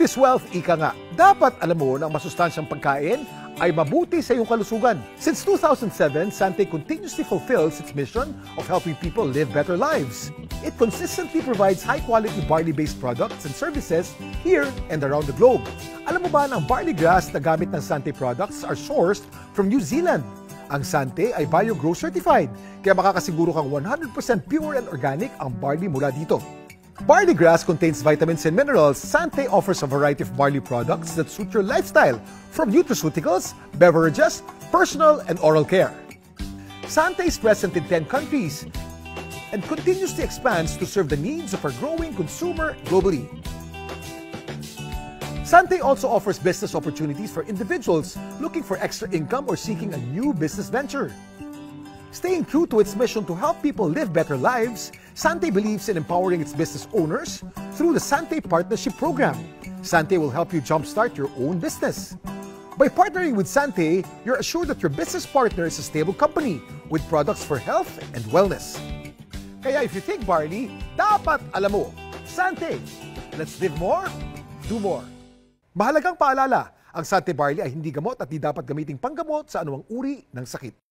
Health is wealth, ika nga. Dapat alam mo na ang masustansyang pagkain ay mabuti sa iyong kalusugan. Since 2007, Sante continuously fulfills its mission of helping people live better lives. It consistently provides high-quality barley-based products and services here and around the globe. Alam mo ba na ang barley grass na gamit ng Sante products are sourced from New Zealand? Ang Sante ay BioGrow certified, kaya makakasiguro kang 100% pure and organic ang barley mula dito. Barley grass contains vitamins and minerals. Sante offers a variety of barley products that suit your lifestyle, from nutraceuticals, beverages, personal and oral care. Sante is present in 10 countries and continuously expands to serve the needs of our growing consumer globally. Sante also offers business opportunities for individuals looking for extra income or seeking a new business venture. Staying true to its mission to help people live better lives, Sante believes in empowering its business owners through the Sante Partnership Program. Sante will help you jumpstart your own business. By partnering with Sante, you're assured that your business partner is a stable company with products for health and wellness. Kaya if you think barley, dapat alam mo, Sante. Let's live more, do more. Mahalagang paalala, ang Sante Barley ay hindi gamot at di dapat gamiting panggamot sa anumang uri ng sakit.